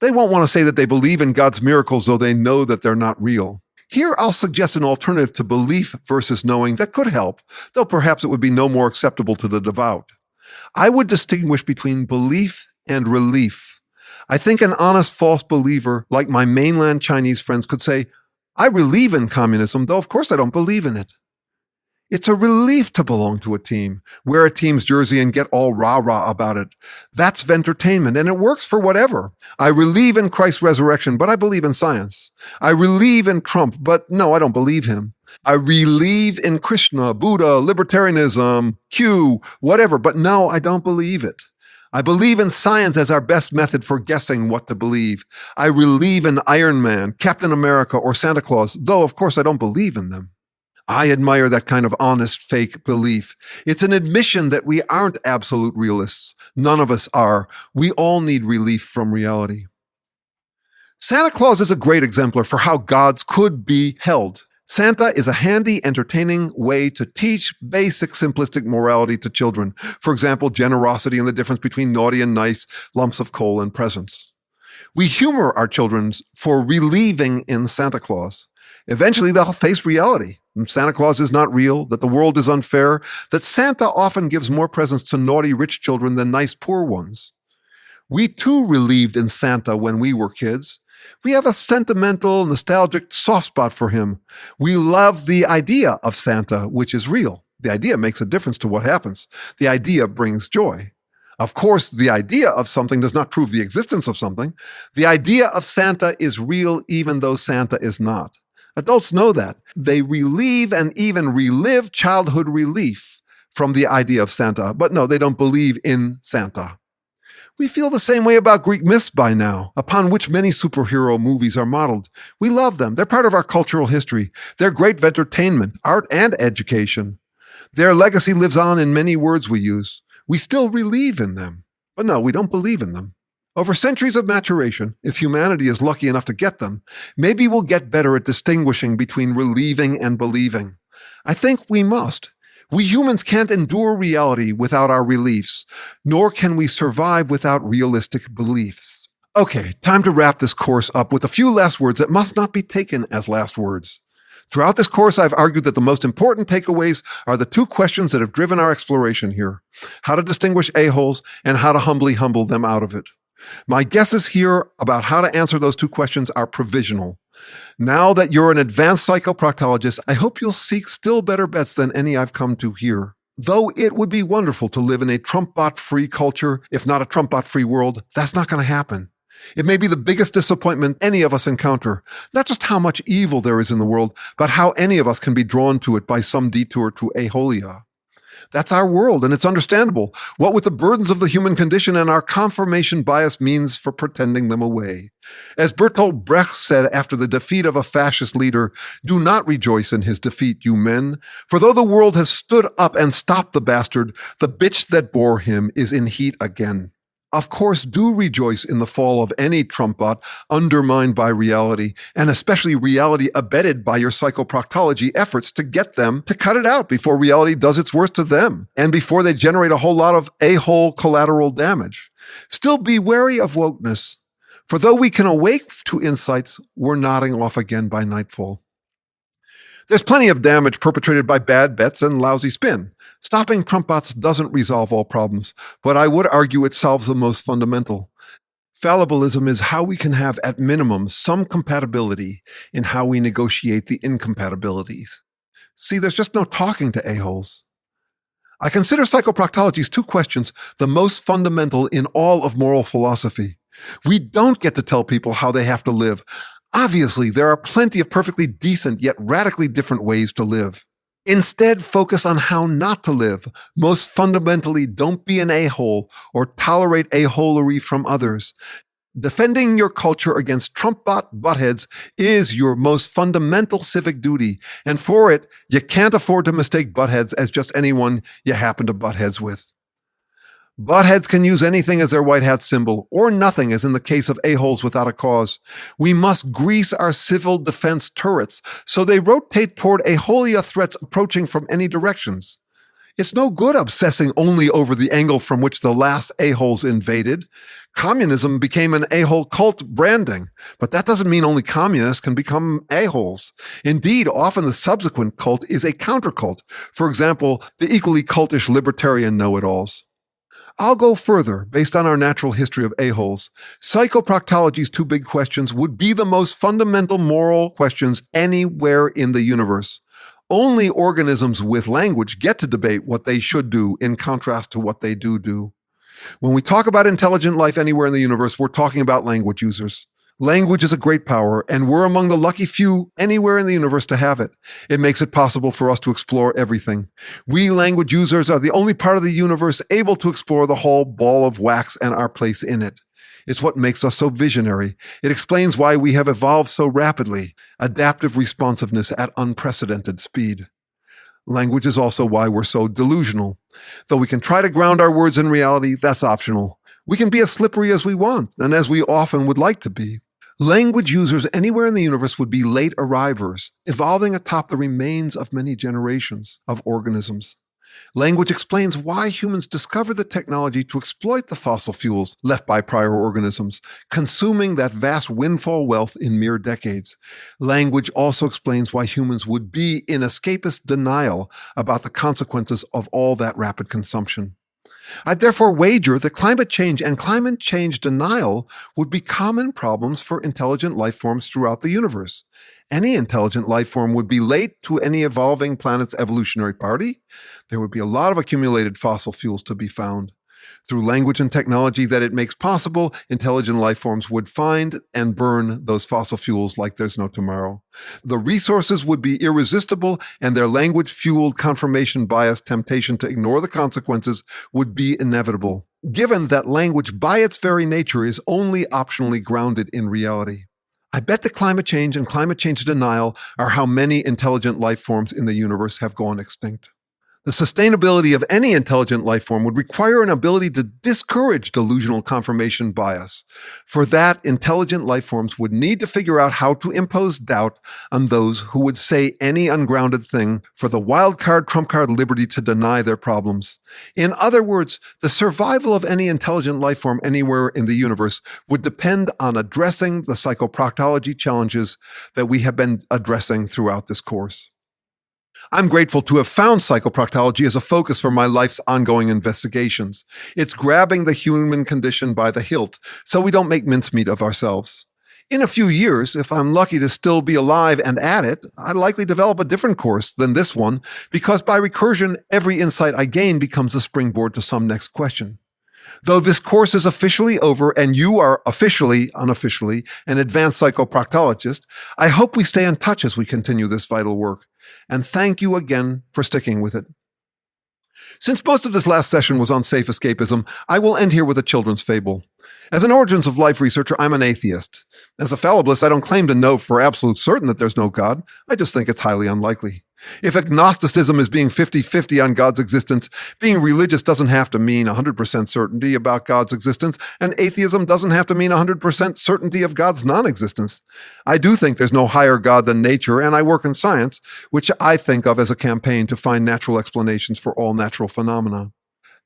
They won't want to say that they believe in God's miracles, though they know that they're not real. Here, I'll suggest an alternative to belief versus knowing that could help, though perhaps it would be no more acceptable to the devout. I would distinguish between belief and relief. I think an honest false believer, like my mainland Chinese friends, could say, "I relieve in communism, though of course I don't believe in it." It's a relief to belong to a team, wear a team's jersey and get all rah-rah about it. That's ventertainment, and it works for whatever. I relieve in Christ's resurrection, but I believe in science. I relieve in Trump, but no, I don't believe him. I relieve in Krishna, Buddha, libertarianism, Q, whatever, but no, I don't believe it. I believe in science as our best method for guessing what to believe. I relieve in Iron Man, Captain America, or Santa Claus, though of course I don't believe in them. I admire that kind of honest, fake belief. It's an admission that we aren't absolute realists. None of us are. We all need relief from reality. Santa Claus is a great exemplar for how gods could be held. Santa is a handy, entertaining way to teach basic, simplistic morality to children. For example, generosity and the difference between naughty and nice, lumps of coal and presents. We humor our children for believing in Santa Claus. Eventually, they'll face reality. Santa Claus is not real, that the world is unfair, that Santa often gives more presents to naughty rich children than nice poor ones. We too believed in Santa when we were kids. We have a sentimental, nostalgic soft spot for him. We love the idea of Santa, which is real. The idea makes a difference to what happens. The idea brings joy. Of course, the idea of something does not prove the existence of something. The idea of Santa is real even though Santa is not. Adults know that. They relieve and even relive childhood relief from the idea of Santa. But no, they don't believe in Santa. We feel the same way about Greek myths by now, upon which many superhero movies are modeled. We love them. They're part of our cultural history. They're great entertainment, art, and education. Their legacy lives on in many words we use. We still believe in them. But no, we don't believe in them. Over centuries of maturation, if humanity is lucky enough to get them, maybe we'll get better at distinguishing between relieving and believing. I think we must. We humans can't endure reality without our reliefs, nor can we survive without realistic beliefs. Okay, time to wrap this course up with a few last words that must not be taken as last words. Throughout this course, I've argued that the most important takeaways are the two questions that have driven our exploration here: how to distinguish a-holes and how to humbly humble them out of it. My guesses here about how to answer those two questions are provisional. Now that you're an advanced psychoproctologist, I hope you'll seek still better bets than any I've come to here. Though it would be wonderful to live in a Trump-bot-free culture, if not a Trump-bot-free world, that's not going to happen. It may be the biggest disappointment any of us encounter, not just how much evil there is in the world, but how any of us can be drawn to it by some detour to aholia. That's our world, and it's understandable, what with the burdens of the human condition and our confirmation bias means for pretending them away. As Bertolt Brecht said after the defeat of a fascist leader, "Do not rejoice in his defeat, you men, for though the world has stood up and stopped the bastard, the bitch that bore him is in heat again." Of course, do rejoice in the fall of any Trump bot undermined by reality, and especially reality abetted by your psychoproctology efforts to get them to cut it out before reality does its worst to them, and before they generate a whole lot of a-hole collateral damage. Still be wary of wokeness, for though we can awake to insights, we're nodding off again by nightfall. There's plenty of damage perpetrated by bad bets and lousy spin. Stopping Trump bots doesn't resolve all problems, but I would argue it solves the most fundamental. Fallibilism is how we can have, at minimum, some compatibility in how we negotiate the incompatibilities. See, there's just no talking to a-holes. I consider psychoproctology's two questions the most fundamental in all of moral philosophy. We don't get to tell people how they have to live. Obviously, there are plenty of perfectly decent yet radically different ways to live. Instead, focus on how not to live. Most fundamentally, don't be an a-hole or tolerate a-holery from others. Defending your culture against Trump-bot buttheads is your most fundamental civic duty, and for it, you can't afford to mistake buttheads as just anyone you happen to butt heads with. Buttheads can use anything as their white hat symbol, or nothing as in the case of a-holes without a cause. We must grease our civil defense turrets so they rotate toward aholia threats approaching from any directions. It's no good obsessing only over the angle from which the last a-holes invaded. Communism became an a-hole cult branding, but that doesn't mean only communists can become a-holes. Indeed, often the subsequent cult is a counter-cult. For example, the equally cultish libertarian know-it-alls. I'll go further, based on our natural history of a-holes. Psychoproctology's two big questions would be the most fundamental moral questions anywhere in the universe. Only organisms with language get to debate what they should do in contrast to what they do. When we talk about intelligent life anywhere in the universe, we're talking about language users. Language is a great power, and we're among the lucky few anywhere in the universe to have it. It makes it possible for us to explore everything. We language users are the only part of the universe able to explore the whole ball of wax and our place in it. It's what makes us so visionary. It explains why we have evolved so rapidly, adaptive responsiveness at unprecedented speed. Language is also why we're so delusional. Though we can try to ground our words in reality, that's optional. We can be as slippery as we want, and as we often would like to be. Language users anywhere in the universe would be late arrivers, evolving atop the remains of many generations of organisms. Language explains why humans discovered the technology to exploit the fossil fuels left by prior organisms, consuming that vast windfall wealth in mere decades. Language also explains why humans would be in escapist denial about the consequences of all that rapid consumption. I therefore wager that climate change and climate change denial would be common problems for intelligent life forms throughout the universe. Any intelligent life form would be late to any evolving planet's evolutionary party. There would be a lot of accumulated fossil fuels to be found. Through language and technology that it makes possible, intelligent life forms would find and burn those fossil fuels like there's no tomorrow. The resources would be irresistible, and their language-fueled confirmation bias temptation to ignore the consequences would be inevitable, given that language by its very nature is only optionally grounded in reality. I bet that climate change and climate change denial are how many intelligent life forms in the universe have gone extinct. The sustainability of any intelligent life form would require an ability to discourage delusional confirmation bias. For that, intelligent life forms would need to figure out how to impose doubt on those who would say any ungrounded thing for the wild card, trump card liberty to deny their problems. In other words, the survival of any intelligent life form anywhere in the universe would depend on addressing the psychoproctology challenges that we have been addressing throughout this course. I'm grateful to have found psychoproctology as a focus for my life's ongoing investigations. It's grabbing the human condition by the hilt, so we don't make mincemeat of ourselves. In a few years, if I'm lucky to still be alive and at it, I'd likely develop a different course than this one, because by recursion, every insight I gain becomes a springboard to some next question. Though this course is officially over and you are officially, unofficially, an advanced psychoproctologist, I hope we stay in touch as we continue this vital work. And thank you again for sticking with it. Since most of this last session was on safe escapism, I will end here with a children's fable. As an origins of life researcher, I'm an atheist. As a fallibilist, I don't claim to know for absolute certain that there's no God. I just think it's highly unlikely. If agnosticism is being 50-50 on God's existence, being religious doesn't have to mean 100% certainty about God's existence, and atheism doesn't have to mean 100% certainty of God's non-existence. I do think there's no higher God than nature, and I work in science, which I think of as a campaign to find natural explanations for all natural phenomena.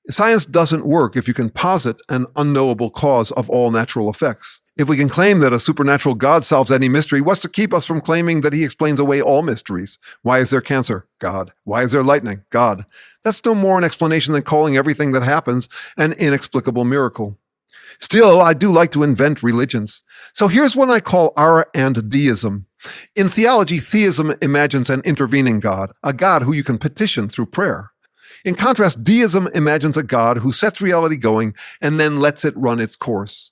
Science doesn't work if you can posit an unknowable cause of all natural effects. If we can claim that a supernatural God solves any mystery, what's to keep us from claiming that he explains away all mysteries? Why is there cancer? God. Why is there lightning? God. That's no more an explanation than calling everything that happens an inexplicable miracle. Still, I do like to invent religions. So here's one I call R&Deism. In theology, theism imagines an intervening God, a God who you can petition through prayer. In contrast, deism imagines a God who sets reality going and then lets it run its course.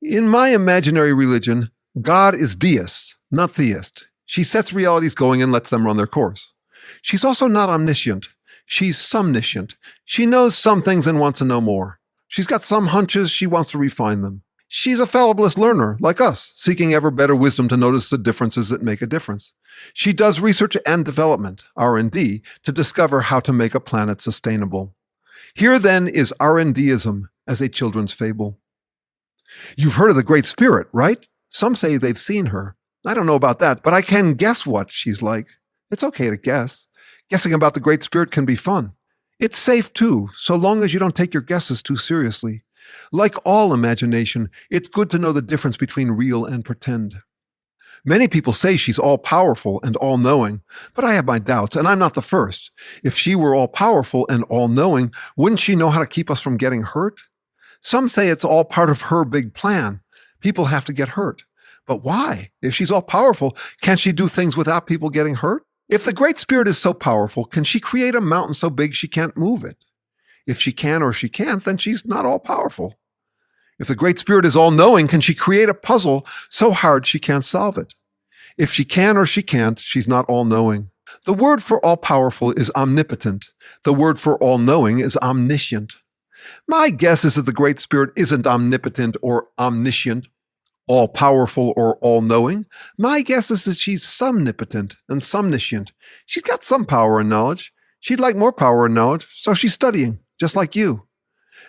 In my imaginary religion, God is deist, not theist. She sets realities going and lets them run their course. She's also not omniscient. She's somniscient. She knows some things and wants to know more. She's got some hunches, she wants to refine them. She's a fallibilist learner, like us, seeking ever better wisdom to notice the differences that make a difference. She does research and development, R&D, to discover how to make a planet sustainable. Here then is R&Deism as a children's fable. You've heard of the Great Spirit, right? Some say they've seen her. I don't know about that, but I can guess what she's like. It's okay to guess. Guessing about the Great Spirit can be fun. It's safe too, so long as you don't take your guesses too seriously. Like all imagination, it's good to know the difference between real and pretend. Many people say she's all-powerful and all-knowing, but I have my doubts, and I'm not the first. If she were all-powerful and all-knowing, wouldn't she know how to keep us from getting hurt? Some say it's all part of her big plan. People have to get hurt. But why? If she's all-powerful, can't she do things without people getting hurt? If the Great Spirit is so powerful, can she create a mountain so big she can't move it? If she can or she can't, then she's not all-powerful. If the Great Spirit is all-knowing, can she create a puzzle so hard she can't solve it? If she can or she can't, she's not all-knowing. The word for all-powerful is omnipotent. The word for all-knowing is omniscient. My guess is that the Great Spirit isn't omnipotent or omniscient, all-powerful or all-knowing. My guess is that she's somnipotent and somniscient. She's got some power and knowledge. She'd like more power and knowledge, so she's studying, just like you.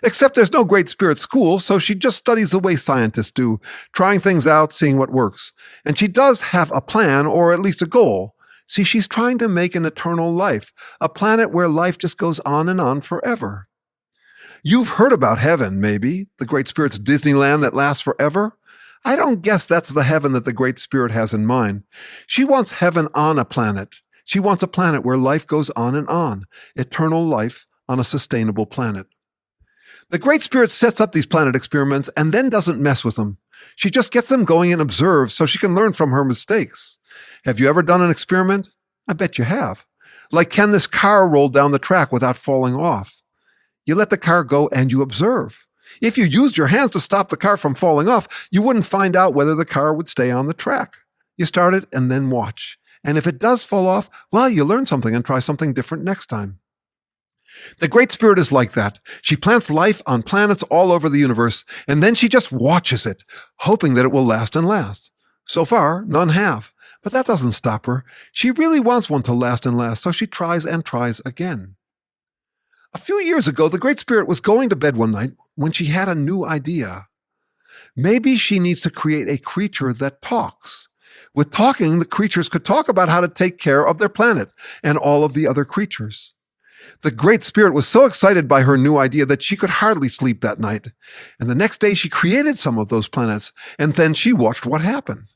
Except there's no Great Spirit school, so she just studies the way scientists do, trying things out, seeing what works. And she does have a plan, or at least a goal. See, she's trying to make an eternal life, a planet where life just goes on and on forever. You've heard about heaven, maybe, the Great Spirit's Disneyland that lasts forever. I don't guess that's the heaven that the Great Spirit has in mind. She wants heaven on a planet. She wants a planet where life goes on and on, eternal life on a sustainable planet. The Great Spirit sets up these planet experiments and then doesn't mess with them. She just gets them going and observes so she can learn from her mistakes. Have you ever done an experiment? I bet you have. Like, can this car roll down the track without falling off? You let the car go and you observe. If you used your hands to stop the car from falling off, you wouldn't find out whether the car would stay on the track. You start it and then watch. And if it does fall off, well, you learn something and try something different next time. The Great Spirit is like that. She plants life on planets all over the universe, and then she just watches it, hoping that it will last and last. So far, none have. But that doesn't stop her. She really wants one to last and last, so she tries and tries again. A few years ago, the Great Spirit was going to bed one night when she had a new idea. Maybe she needs to create a creature that talks. With talking, the creatures could talk about how to take care of their planet and all of the other creatures. The Great Spirit was so excited by her new idea that she could hardly sleep that night. And the next day she created some of those planets, and then she watched what happened.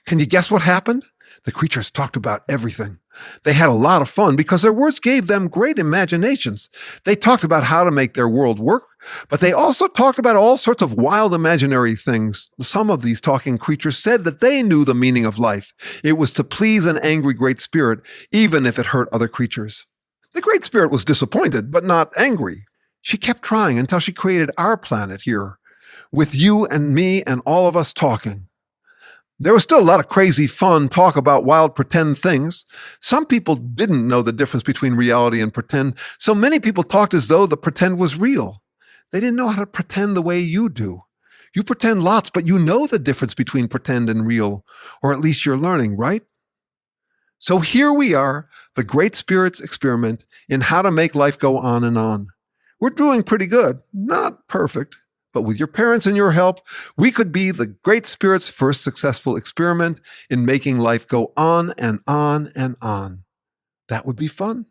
Can you guess what happened? The creatures talked about everything. They had a lot of fun because their words gave them great imaginations. They talked about how to make their world work, but they also talked about all sorts of wild imaginary things. Some of these talking creatures said that they knew the meaning of life. It was to please an angry Great Spirit, even if it hurt other creatures. The Great Spirit was disappointed, but not angry. She kept trying until she created our planet here, with you and me and all of us talking. There was still a lot of crazy fun talk about wild pretend things. Some people didn't know the difference between reality and pretend, so many people talked as though the pretend was real. They didn't know how to pretend the way you do. You pretend lots, but you know the difference between pretend and real, or at least you're learning, right? So here we are, the Great Spirit's experiment in how to make life go on and on. We're doing pretty good, not perfect, but with your parents and your help, we could be the Great Spirit's first successful experiment in making life go on and on and on. That would be fun.